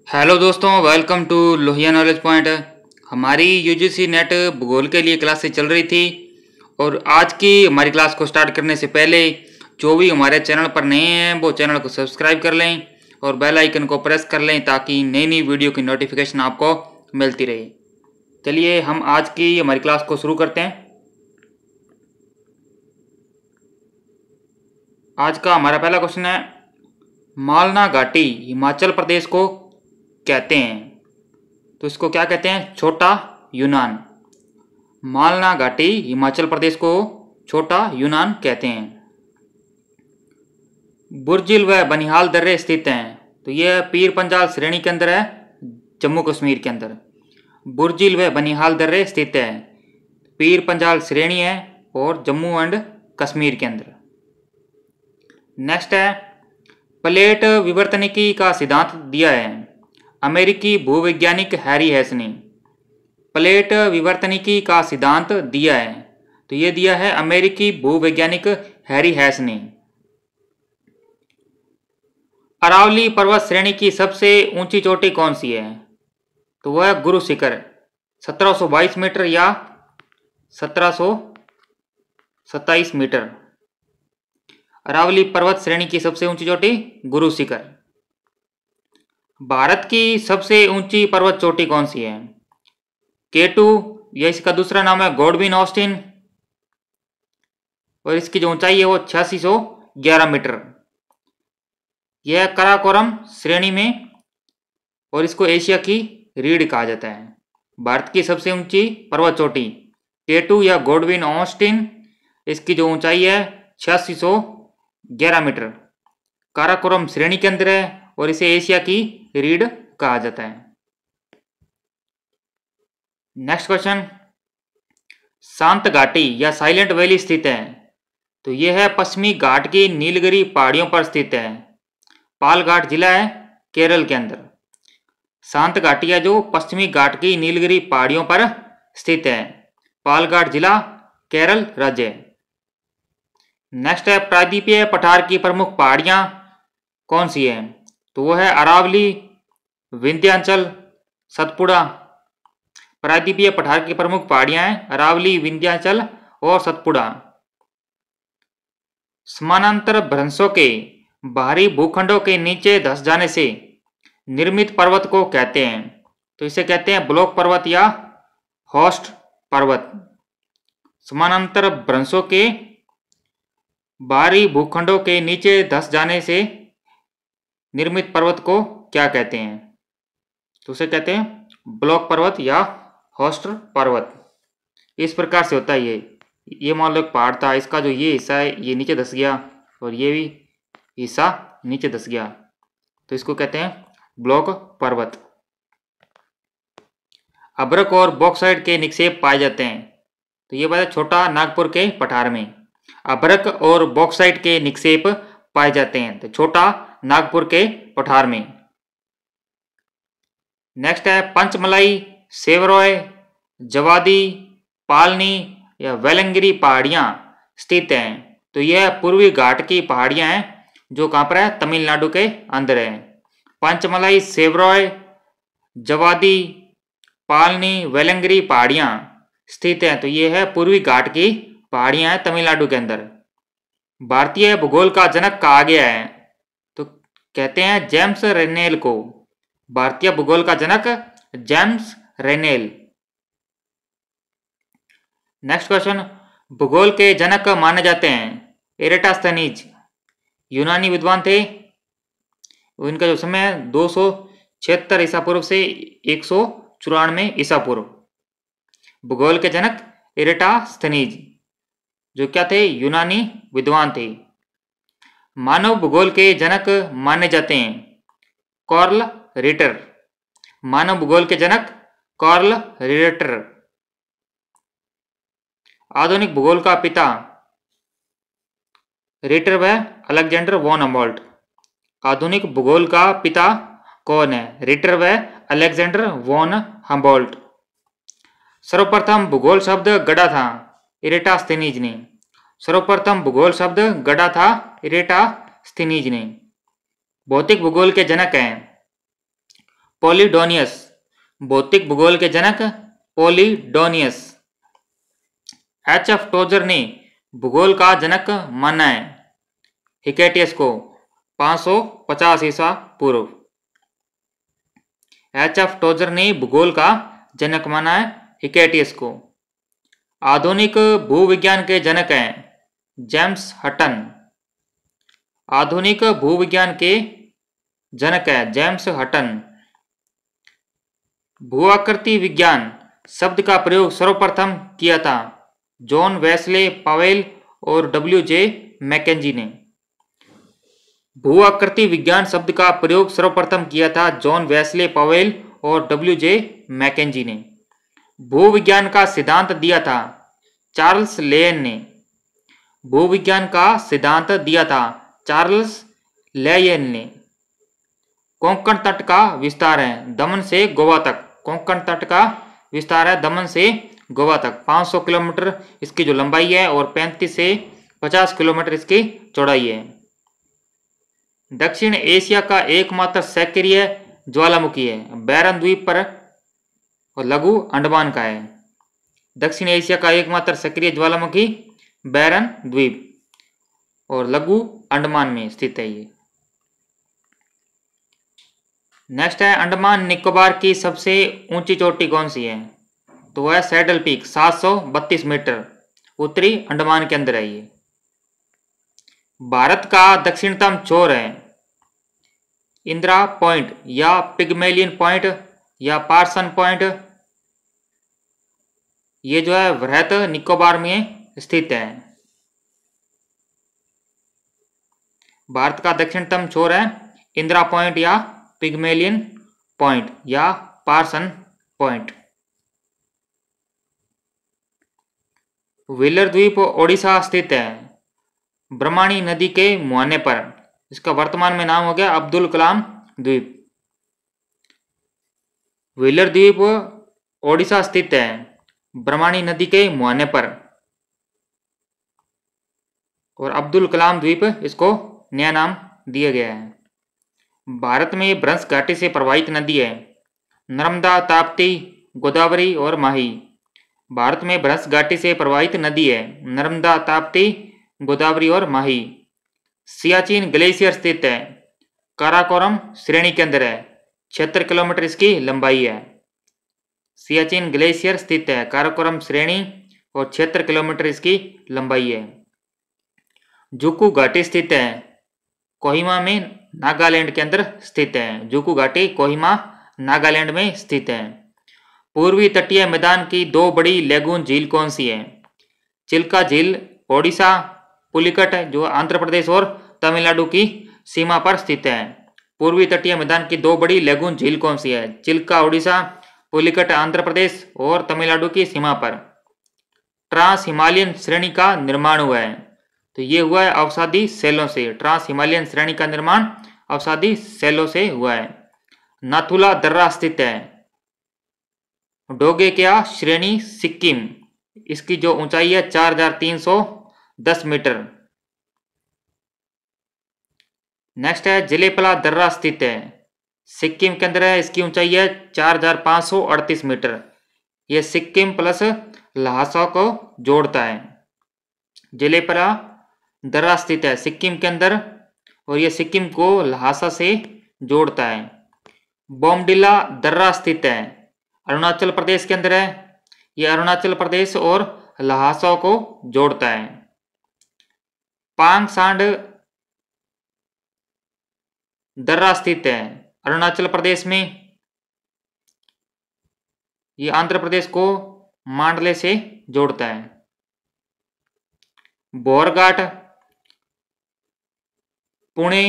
Hello दोस्तों, welcome to Lohia knowledge point. हमारी UGC NET भूगोल के लिए क्लासेस चल रही थी और आज की हमारी क्लास को स्टार्ट करने से पहले जो भी हमारे चैनल पर नए हैं वो चैनल को सब्सक्राइब कर लें और बेल आइकन को प्रेस कर लें ताकि नई नई वीडियो की नोटिफिकेशन आपको मिलती रहे। चलिए हम आज की हमारी क्लास को शुरू करते हैं। आज का हमारा पहला क्वेश्चन है, मालना घाटी हिमाचल प्रदेश को कहते हैं तो इसको क्या कहते हैं? छोटा यूनान। मालना घाटी हिमाचल प्रदेश को छोटा यूनान कहते हैं। बुर्जिल व बनिहाल दर्रे स्थित हैं तो यह पीर पंजाल श्रेणी के अंदर है, जम्मू कश्मीर के अंदर। बुर्जिल व बनिहाल दर्रे स्थित है, पीर पंजाल श्रेणी है और जम्मू एंड कश्मीर के अंदर। नेक्स्ट है, प्लेट विवर्तनिकी का सिद्धांत दिया है अमेरिकी भूवैज्ञानिक हैरी हेस ने। प्लेट विवर्तनिकी का सिद्धांत दिया है तो ये दिया है अमेरिकी भूवैज्ञानिक हैरी हेस ने। अरावली पर्वत श्रेणी की सबसे ऊंची चोटी कौन सी है? तो वह गुरु शिखर, 1722 मीटर या 1727 मीटर। अरावली पर्वत श्रेणी की सबसे ऊंची चोटी गुरु शिखर। भारत की सबसे ऊंची पर्वत चोटी कौन सी है? K2 या इसका दूसरा नाम है गॉडविन ऑस्टिन और इसकी जो ऊंचाई है वो 8611 मीटर। यह कराकोरम श्रेणी में और इसको एशिया की रीढ़ कहा जाता है। भारत की सबसे ऊंची पर्वत चोटी K2 या गॉडविन ऑस्टिन, इसकी जो ऊंचाई है 8611 मीटर, काराकोरम श्रेणी के अंदर है और इसे एशिया की रीढ़ कहा जाता है। नेक्स्ट क्वेश्चन, शांत घाटी या साइलेंट वैली स्थित है तो यह है पश्चिमी घाट की नीलगिरी पहाड़ियों पर स्थित है, पालघाट जिला है केरल के अंदर। शांत घाटी है जो पश्चिमी घाट की नीलगिरी पहाड़ियों पर स्थित है, पालघाट जिला केरल राज्य। नेक्स्ट है, प्रायद्वीपीय पठार की प्रमुख पहाड़ियां कौन सी है? तो वो है अरावली, विंध्याचल, सतपुड़ा। प्रायद्वीपीय पठार की प्रमुख पहाड़ियां हैं अरावली, विंध्याचल और सतपुड़ा। समानांतर भ्रंशों के बाहरी भूखंडों के नीचे धंस जाने से निर्मित पर्वत को कहते हैं तो इसे कहते हैं ब्लॉक पर्वत या होस्ट पर्वत। समानांतर भ्रंशों के बाहरी भूखंडों के नीचे धंस जाने से निर्मित पर्वत को क्या कहते हैं? तो उसे कहते हैं ब्लॉक पर्वत या होस्ट पर्वत। इस प्रकार से होता है ये मान लो एक पहाड़ था, इसका जो ये हिस्सा है ये नीचे धंस गया और ये भी हिस्सा नीचे धंस गया तो इसको कहते हैं ब्लॉक पर्वत। अभ्रक और बॉक्साइट के निक्षेप पाए जाते हैं तो ये बात है छोटा नागपुर के पठार में। अभ्रक और बॉक्साइट के निक्षेप पाए जाते हैं तो छोटा नागपुर के पठार में। नेक्स्ट है, पंचमलाई, सेवरॉय, जवादी, पालनी या वेलंगिरी पहाड़ियां स्थित हैं तो यह पूर्वी घाट की पहाड़ियां हैं जो कहां पर है? तमिलनाडु के अंदर है। पंचमलाई, सेवरॉय, जवादी, पालनी, वेलंगिरी पहाड़ियां स्थित हैं तो यह है पूर्वी घाट की पहाड़ियां हैं तमिलनाडु के अंदर। भारतीय भूगोल का जनक कहा गया है तो कहते हैं जेम्स रेनेल को। भारतीय भूगोल का जनक जेम्स रेनेल। नेक्स्ट क्वेश्चन, भूगोल के जनक माने जाते हैं एरेटास्थनीज, यूनानी विद्वान थे। इनका जो समय है 276 ईसा पूर्व से 194 ईसा पूर्व। भूगोल के जनक एरेटास्थनीज जो क्या थे? यूनानी विद्वान थे। मानव भूगोल के जनक माने जाते हैं कार्ल रिटर। मानव भूगोल के जनक कार्ल रिटर। आधुनिक भूगोल का पिता रिटर व अलेक्जेंडर वॉन हम्बोल्ट। आधुनिक भूगोल का पिता कौन है? रिटर व अलेक्जेंडर वॉन हम्बोल्ट। सर्वप्रथम भूगोल शब्द गढ़ा था एरेटास्थनीज ने। सर्वप्रथम भूगोल शब्द गढ़ा था एरेटास्थनीज ने। भौतिक भूगोल के जनक हैं पोलिडोनियस, भौतिक भूगोल के जनक पोलिडोनियस। एच.एफ. टोजर ने भूगोल का जनक माना है हिकेटियस को 550 ईसा पूर्व। एच.एफ. टोजर ने भूगोल का जनक माना है हिकेटियस को। आधुनिक भूविज्ञान के जनक हैं जेम्स हटन। आधुनिक भूविज्ञान के जनक है जेम्स हटन। भूआकृति विज्ञान शब्द का प्रयोग सर्वप्रथम किया था जॉन वेस्ले पावेल और डब्ल्यू.जे. मैकेंजी ने। भूआकृति विज्ञान शब्द का प्रयोग सर्वप्रथम किया था जॉन वेस्ले पावेल और डब्ल्यू.जे. मैकेंजी ने। भूविज्ञान का सिद्धांत दिया था चार्ल्स लेयन ने। भूविज्ञान का सिद्धांत दिया था चार्ल्स लेयन ने। कोंकण तट का विस्तार है दमन से गोवा तक। कोंकण तट का विस्तार है दमन से गोवा तक। 500 किलोमीटर इसकी जो लंबाई है और 35 से 50 किलोमीटर इसकी चौड़ाई है। दक्षिण एशिया का एकमात्र सक्रिय ज्वालामुखी है बैरन द्वीप पर और लघु अंडमान का है। दक्षिण एशिया का एकमात्र सक्रिय ज्वालामुखी बैरन द्वीप और लघु अंडमान में स्थित है ये। नेक्स्ट है अंडमान निकोबार की सबसे ऊंची चोटी कौन सी है? तो वह सैडल पीक 732 मीटर उत्तरी अंडमान के अंदर है ये। भारत का दक्षिणतम छोर है इंदिरा पॉइंट या पिग्मेलियन पॉइंट या पार्सन पॉइंट। ये जो है वृहत निकोबार में स्थित है। भारत का दक्षिणतम छोर है इंदिरा पॉइंट या पिग्मेलियन पॉइंट या पार्सन पॉइंट। व्हीलर द्वीप ओडिशा स्थित है ब्रह्मणी नदी के मुहाने पर। इसका वर्तमान में नाम हो गया अब्दुल कलाम द्वीप। व्हीलर द्वीप ओडिशा स्थित है ब्रह्मणी नदी के मुहाने पर और अब्दुल कलाम द्वीप इसको नया नाम दिया गया है। भारत में भ्रंश घाटी से प्रवाहित नदी है नर्मदा, ताप्ती, गोदावरी और माही। भारत में भ्रंश घाटी से प्रवाहित नदी है नर्मदा, ताप्ती, गोदावरी और माही। सियाचिन ग्लेशियर स्थित है काराकोरम श्रेणी के अंदर है 76 किलोमीटर इसकी लंबाई है। सियाचिन ग्लेशियर स्थित है काराकोरम श्रेणी और 76 किलोमीटर इसकी लंबाई है। जुकू घाटी स्थित है कोहिमा में नागालैंड के अंदर स्थित है। जुकू घाटी कोहिमा नागालैंड में स्थित है। पूर्वी तटीय मैदान की दो बड़ी लेगून झील कौन सी है? चिल्का झील ओडिशा, पुलिकट जो आंध्र प्रदेश और तमिलनाडु की सीमा पर स्थित है। पूर्वी तटीय मैदान की दो बड़ी लेगून झील कौन सी है? चिल्का ओडिशा, पुलिकट आंध्र प्रदेश और तमिलनाडु की सीमा पर। ट्रांस हिमालयन श्रेणी का निर्माण हुआ है तो ये हुआ है अवसादी सेलों से। ट्रांस हिमालयन श्रेणी का निर्माण अवसादी सेलों से हुआ है। नाथुला दर्रा स्थित है डोगेकिया श्रेणी सिक्किम। इसकी जो ऊंचाई है 4310 मीटर। नेक्स्ट है जिलेपला दर्रा स्थित है सिक्किम के अंदर है। इसकी ऊंचाई है 4538 मीटर। यह सिक्किम प्लस ल्हासा को जोड़ता है। जिलेपला दर्रा स्थित है सिक्किम के अंदर और यह सिक्किम को ल्हासा से जोड़ता है। बोमडिला दर्रा स्थित है अरुणाचल प्रदेश के अंदर है। यह अरुणाचल प्रदेश और ल्हासा को जोड़ता है। पांगसांड दर्रा स्थित है अरुणाचल प्रदेश में। यह आंध्र प्रदेश को मांडले से जोड़ता है। बोरघाट पुणे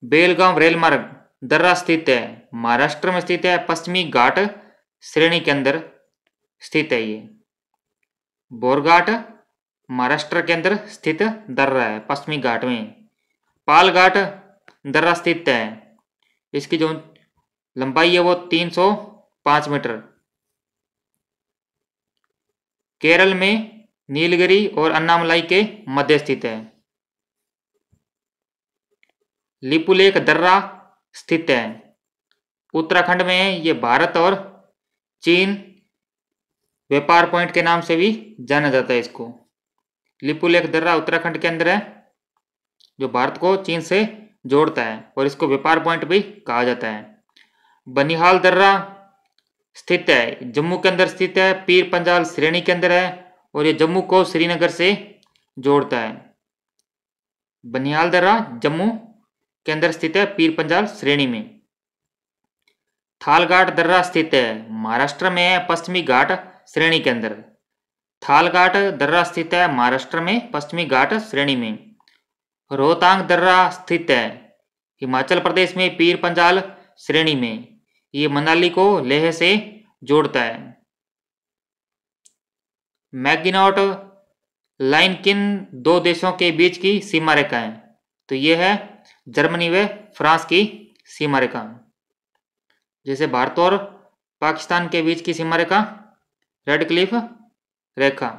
बेलगांव रेल मार्ग दर्रा स्थित है महाराष्ट्र में स्थित है। पश्चिमी घाट श्रेणी के अंदर स्थित है। ये बोरघाट महाराष्ट्र के अंदर स्थित दर्रा है पश्चिमी घाट में। पालघाट दर्रा स्थित है। इसकी जो लंबाई है वो 305 मीटर। केरल में नीलगिरी और अन्नामलाई के मध्य स्थित है। लिपुलेख दर्रा स्थित है उत्तराखंड में है। ये भारत और चीन व्यापार पॉइंट के नाम से भी जाना जाता है इसको। लिपुलेख दर्रा उत्तराखंड के अंदर है, जो भारत को चीन से जोड़ता है, और इसको व्यापार पॉइंट भी कहा जाता है। बनिहाल दर्रा स्थित है, जम्मू के अंदर स्थित है, पीर पंजाल श्रेणी के अंदर है, और ये जम्मू को श्रीनगर से जोड़ता है। बनिहाल दर्रा जम्मू के अंदर स्थित है, पीर पंजाल श्रेणी में। थालघाट दर्रा स्थित है, महाराष्ट्र में है, पश्चिमी घाट श्रेणी के अंदर। थालघाट दर्रा स्थित है महाराष्ट्र में, पश्चिमी घाट श्रेणी में। रोहतांग दर्रा स्थित है हिमाचल प्रदेश में, पीर पंजाल श्रेणी में। ये मनाली को लेह से जोड़ता है। मैगिनॉट लाइन किन दो देशों के बीच की सीमा रेखा है? तो ये है जर्मनी व फ्रांस की सीमा रेखा। जैसे भारत और पाकिस्तान के बीच की सीमा रेखा रेड क्लिफ रेखा।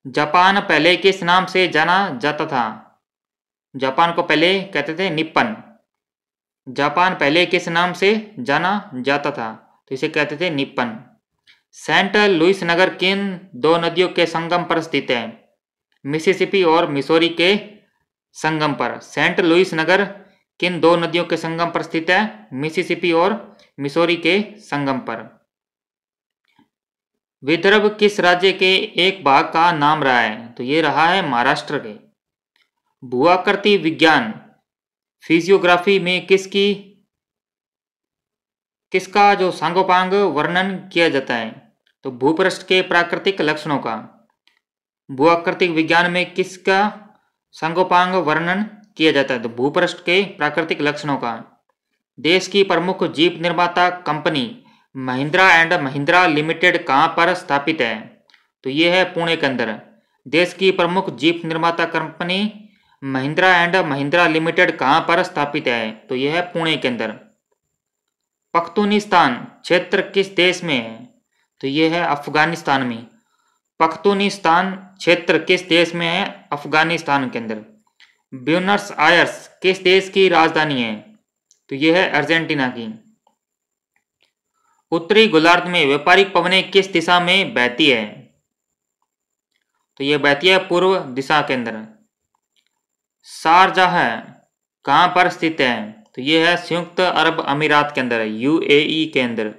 जापान पहले किस नाम से जाना जाता था? जापान को पहले कहते थे निप्पन। जापान पहले किस नाम से जाना जाता था? तो इसे कहते थे निप्पन। सेंट लुइस नगर किन दो नदियों के संगम पर स्थित है? मिसिसिपी और मिसौरी के संगम पर। सेंट लुइस नगर किन दो नदियों के संगम पर स्थित है? मिसिसिपी और मिसौरी के संगम पर। विदर्भ किस राज्य के एक भाग का नाम रहा है? तो ये रहा है महाराष्ट्र के। भूआकृति विज्ञान फिजियोग्राफी में किसका जो सांगोपांग वर्णन किया जाता है? तो भूपृष्ठ के प्राकृतिक लक्षणों का। भूआकृतिक विज्ञान में किसका सांगोपांग वर्णन किया जाता है? तो भूपृष्ठ के प्राकृतिक लक्षणों का। देश की प्रमुख जीप निर्माता company Mahindra and Mahindra limited कहाँ पर स्थापित है? तो ये है पुणे के अंदर। देश की प्रमुख जीप निर्माता company Mahindra and Mahindra limited कहाँ पर स्थापित है? तो यह है पुणे के अंदर। पख्तूनिस्तान क्षेत्र किस देश में है? तो यह है अफगानिस्तान में। पख्तूनिस्तान क्षेत्र किस देश में है? अफगानिस्तान के अंदर। ब्यूनस आयर्स किस देश की राजधानी है? तो यह है अर्जेंटीना की। उत्तरी गोलार्ध में व्यापारिक पवनें किस दिशा में बहती है? तो यह बहती है पूर्व दिशा के अंदर। शारजाह कहाँ पर स्थित है? तो यह है संयुक्त अरब अमीरात के अंदर है, यूएई के अंदर।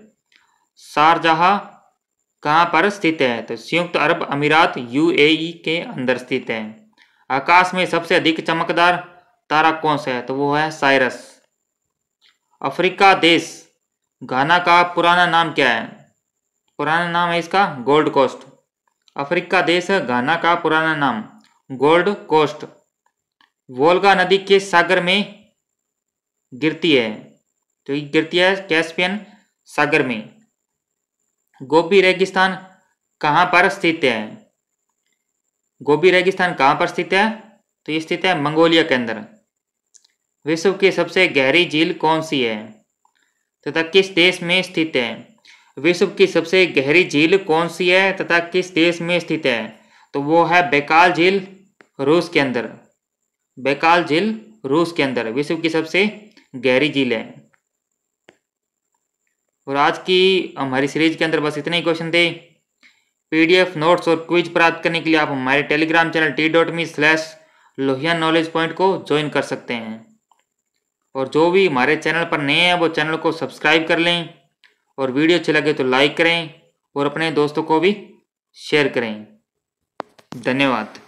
शारजाह कहाँ पर स्थित है? तो संयुक्त अरब अमीरात यूएई के अंदर स्थित है। आकाश में सबसे अधिक चमकदार तारा कौन सा है? तो वो है साइरस। अफ्रीका देश घाना का पुराना नाम क्या है? पुराना नाम है इसका गोल्ड कोस्ट। अफ्रीका देश घाना का पुराना नाम गोल्ड कोस्ट। वोल्गा नदी किस सागर में गिरती है? तो ये गिरती है कैस्पियन सागर में। गोबी रेगिस्तान कहाँ पर स्थित है? गोबी रेगिस्तान कहाँ पर स्थित है? तो ये स्थित है मंगोलिया के अंदर। विश्व की सबसे गहरी झील कौन सी है तथा किस देश में स्थित है? विश्व की सबसे गहरी झील कौन सी है तथा किस देश में स्थित है? तो वो है बैकाल झील, रूस के अंदर। बैकाल झील रूस के अंदर विश्व की सबसे गहरी झील है। और आज की हमारी सीरीज के अंदर बस इतने ही क्वेश्चन थे। पीडीएफ नोट्स और क्विज प्राप्त करने के लिए आप हमारे टेलीग्राम चैनल t.me/लोहिया नॉलेज पॉइंट को ज्वाइन कर सकते हैं। और जो भी हमारे चैनल पर नए हैं वो चैनल को सब्सक्राइब कर लें, और वीडियो अच्छी लगे तो लाइक करें और अपने दोस्तों को भी शेयर करें। धन्यवाद।